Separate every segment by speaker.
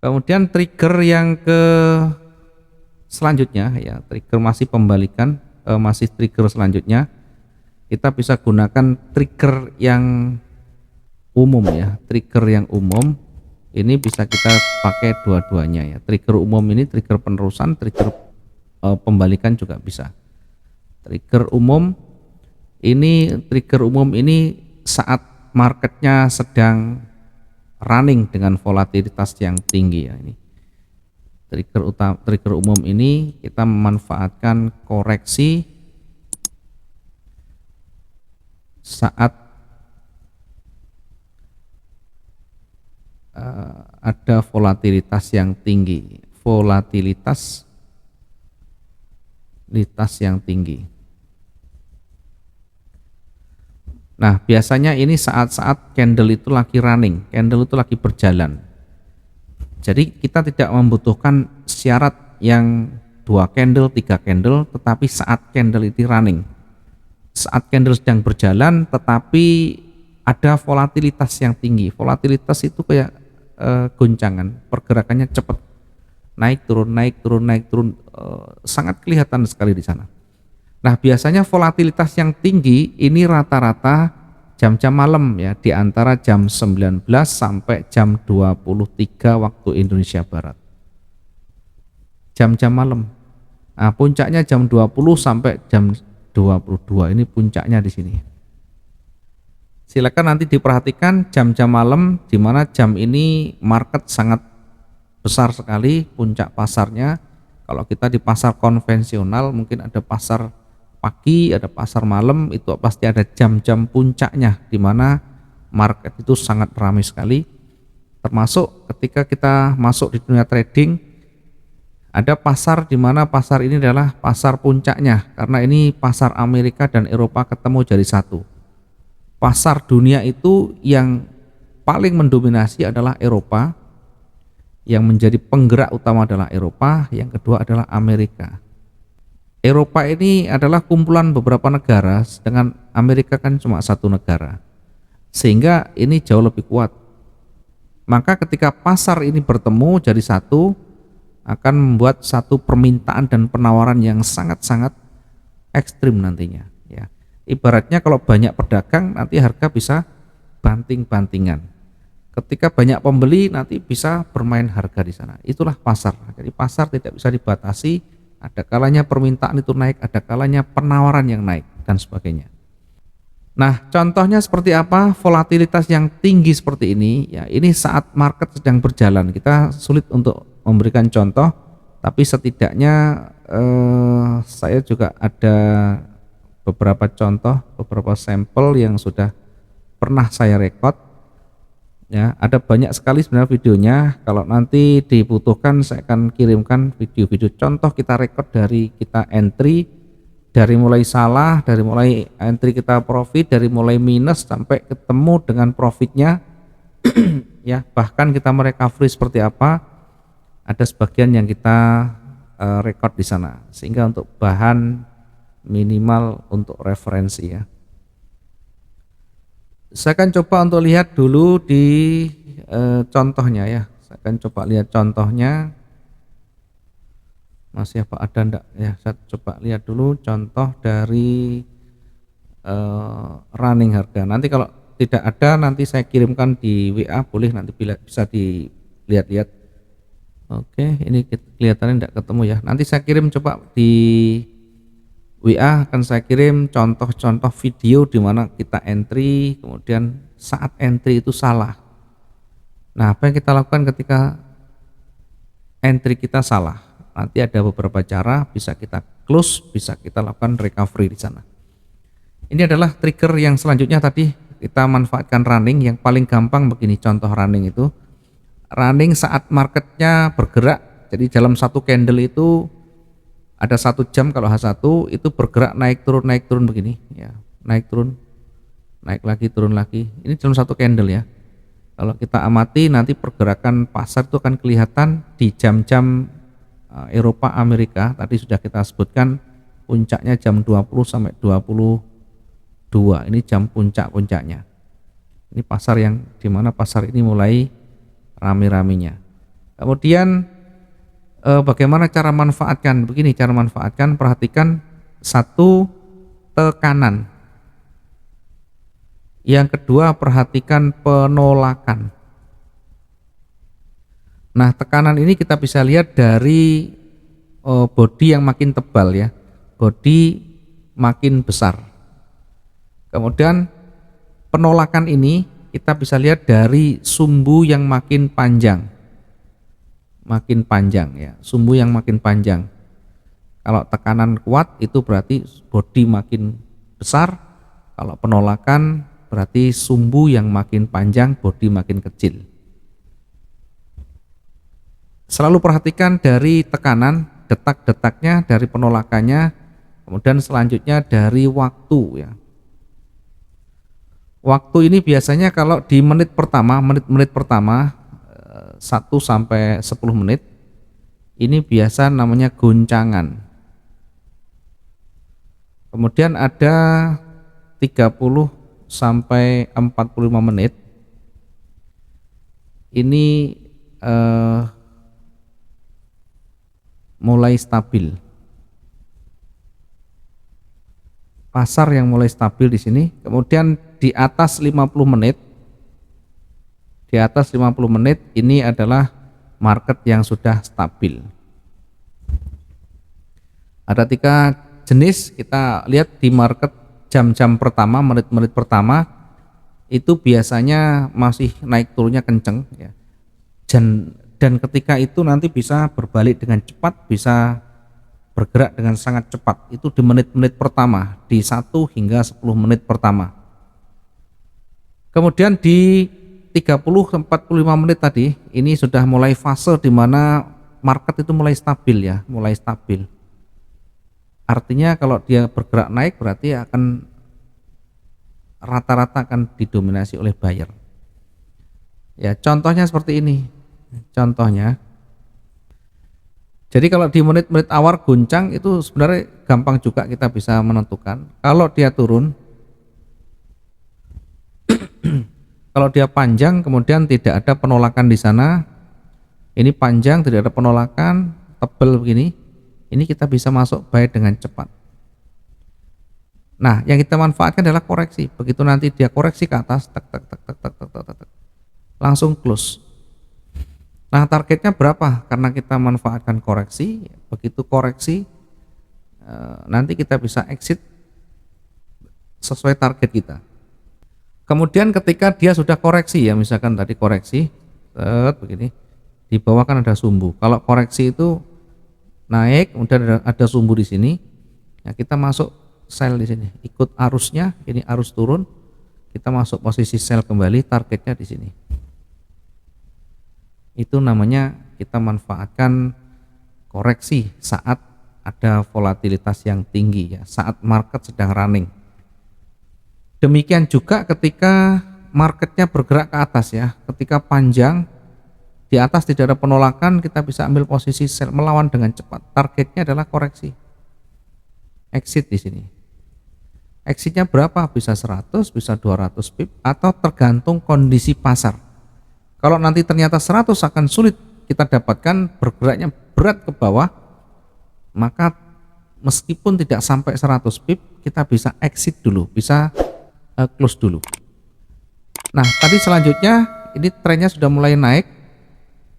Speaker 1: Kemudian trigger yang ke selanjutnya ya, trigger masih pembalikan, masih trigger selanjutnya kita bisa gunakan trigger yang umum ya. Trigger yang umum ini bisa kita pakai dua-duanya ya. Trigger umum ini trigger penerusan, trigger pembalikan juga bisa. Trigger umum ini saat marketnya sedang running dengan volatilitas yang tinggi ya. Ini trigger umum ini kita memanfaatkan koreksi saat ada volatilitas yang tinggi, yang tinggi. Nah, biasanya ini saat-saat candle itu lagi running, candle itu lagi berjalan. Jadi kita tidak membutuhkan syarat yang 2 candle, 3 candle, tetapi saat candle itu running. Saat candle sedang berjalan tetapi ada volatilitas yang tinggi. Volatilitas itu kayak goncangan, pergerakannya cepat. Naik turun, sangat kelihatan sekali di sana. Nah, biasanya volatilitas yang tinggi ini rata-rata jam-jam malam ya, di antara jam 19 sampai jam 23 waktu Indonesia Barat. Jam-jam malam. Nah, puncaknya jam 20 sampai jam 22, ini puncaknya di sini. Silakan nanti diperhatikan jam-jam malam, di mana jam ini market sangat besar sekali puncak pasarnya. Kalau kita di pasar konvensional mungkin ada pasar pagi, ada pasar malam, itu pasti ada jam-jam puncaknya di mana market itu sangat ramai sekali. Termasuk ketika kita masuk di dunia trading, ada pasar di mana pasar ini adalah pasar puncaknya, karena ini pasar Amerika dan Eropa ketemu jadi satu. Pasar dunia itu yang paling mendominasi adalah Eropa, yang menjadi penggerak utama adalah Eropa, yang kedua adalah Amerika. Eropa ini adalah kumpulan beberapa negara, sedangkan Amerika kan cuma satu negara, sehingga ini jauh lebih kuat. Maka ketika pasar ini bertemu jadi satu, akan membuat satu permintaan dan penawaran yang sangat-sangat ekstrim nantinya ya. Ibaratnya kalau banyak pedagang nanti harga bisa banting-bantingan. Ketika banyak pembeli nanti bisa bermain harga di sana. Itulah pasar. Jadi pasar tidak bisa dibatasi. Ada kalanya permintaan itu naik, ada kalanya penawaran yang naik dan sebagainya. Nah, contohnya seperti apa? Volatilitas yang tinggi seperti ini ya, ini saat market sedang berjalan. Kita sulit untuk memberikan contoh, tapi setidaknya saya juga ada beberapa contoh, beberapa sampel yang sudah pernah saya record ya. Ada banyak sekali sebenarnya videonya. Kalau nanti dibutuhkan saya akan kirimkan video-video contoh kita record dari kita entry, dari mulai salah, dari mulai entry kita profit, dari mulai minus sampai ketemu dengan profitnya ya, bahkan kita merecovery seperti apa, ada sebagian yang kita record di sana, sehingga untuk bahan minimal untuk referensi ya. Saya akan coba untuk lihat dulu di contohnya ya. Saya akan coba lihat contohnya. Masih apa ada enggak ya? Saya coba lihat dulu contoh dari running harga. Nanti kalau tidak ada nanti saya kirimkan di WA, boleh nanti bisa dilihat-lihat. Oke, ini kelihatannya enggak ketemu ya. Nanti saya kirim coba di WA, akan saya kirim contoh-contoh video di mana kita entry, kemudian saat entry itu salah. Nah, apa yang kita lakukan ketika entry kita salah? Nanti ada beberapa cara, bisa kita close, bisa kita lakukan recovery di sana. Ini adalah trigger yang selanjutnya tadi, kita manfaatkan running. Yang paling gampang begini contoh running itu. Running saat marketnya bergerak, jadi dalam satu candle itu ada 1 jam, kalau H1 itu bergerak naik turun begini ya, naik turun, naik lagi turun lagi. Ini dalam satu candle ya. Kalau kita amati nanti pergerakan pasar itu akan kelihatan di jam-jam Eropa Amerika. Tadi sudah kita sebutkan puncaknya jam 20 sampai 22. Ini jam puncak-puncaknya. Ini pasar yang dimana pasar ini mulai rame-ramenya. Kemudian bagaimana cara manfaatkan? Begini cara manfaatkan, perhatikan satu, tekanan. Yang kedua, perhatikan penolakan. Nah, tekanan ini kita bisa lihat dari bodi yang makin tebal ya, bodi makin besar. Kemudian penolakan ini kita bisa lihat dari sumbu yang makin panjang ya, sumbu yang makin panjang. Kalau tekanan kuat itu berarti bodi makin besar, kalau penolakan berarti sumbu yang makin panjang, bodi makin kecil. Selalu perhatikan dari tekanan, detak-detaknya, dari penolakannya, kemudian selanjutnya dari waktu ya. Waktu ini biasanya kalau di menit pertama 1 sampai 10 menit ini biasa namanya goncangan. Kemudian ada 30 sampai 45 menit ini mulai stabil. Pasar yang mulai stabil di sini. Kemudian di atas 50 menit ini adalah market yang sudah stabil. Ada 3 jenis, kita lihat di market jam-jam pertama, menit-menit pertama itu biasanya masih naik turunnya kenceng ya. Dan ketika itu nanti bisa berbalik dengan cepat, bisa bergerak dengan sangat cepat. Itu di menit-menit pertama, di 1 hingga 10 menit pertama. Kemudian di 30-45 menit tadi ini sudah mulai fase di mana market itu mulai stabil ya, mulai stabil. Artinya kalau dia bergerak naik berarti akan rata-rata akan didominasi oleh buyer. Ya, contohnya seperti ini. Contohnya. Jadi kalau di menit-menit awal goncang itu sebenarnya gampang juga kita bisa menentukan. Kalau dia turun, kalau dia panjang kemudian tidak ada penolakan di sana, ini panjang tidak ada penolakan, tebal begini, ini kita bisa masuk buy dengan cepat. Nah, yang kita manfaatkan adalah koreksi. Begitu nanti dia koreksi ke atas, langsung close. Nah, targetnya berapa? Karena kita manfaatkan koreksi, begitu koreksi nanti kita bisa exit sesuai target kita. Kemudian ketika dia sudah koreksi ya, misalkan tadi koreksi begini, di bawah kan ada sumbu. Kalau koreksi itu naik, kemudian ada sumbu di sini, ya kita masuk sell di sini, ikut arusnya. Ini arus turun, kita masuk posisi sell kembali, targetnya di sini. Itu namanya kita manfaatkan koreksi saat ada volatilitas yang tinggi ya, saat market sedang running. Demikian juga ketika marketnya bergerak ke atas ya, ketika panjang di atas tidak ada penolakan, kita bisa ambil posisi sell melawan dengan cepat. Targetnya adalah koreksi, exit di sini. Exitnya berapa? Bisa 100, bisa 200 pip, atau tergantung kondisi pasar. Kalau nanti ternyata 100 akan sulit kita dapatkan, bergeraknya berat ke bawah, maka meskipun tidak sampai 100 pip, kita bisa exit dulu, bisa close dulu. Nah, tadi selanjutnya ini trennya sudah mulai naik.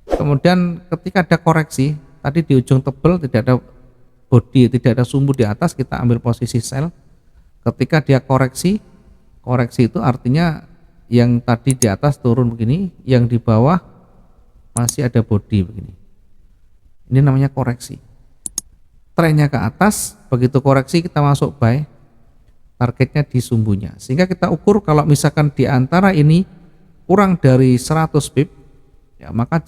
Speaker 1: Kemudian ketika ada koreksi, tadi di ujung tebal tidak ada body, tidak ada sumbu di atas, kita ambil posisi sell. Ketika dia koreksi itu artinya yang tadi di atas turun begini, yang di bawah masih ada body begini. Ini namanya koreksi. Trennya ke atas, begitu koreksi kita masuk buy, targetnya di sumbunya. Sehingga kita ukur kalau misalkan di antara ini kurang dari 100 pip, ya maka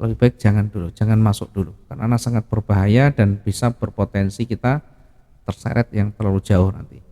Speaker 1: lebih baik jangan masuk dulu, karena sangat berbahaya dan bisa berpotensi kita terseret yang terlalu jauh nanti.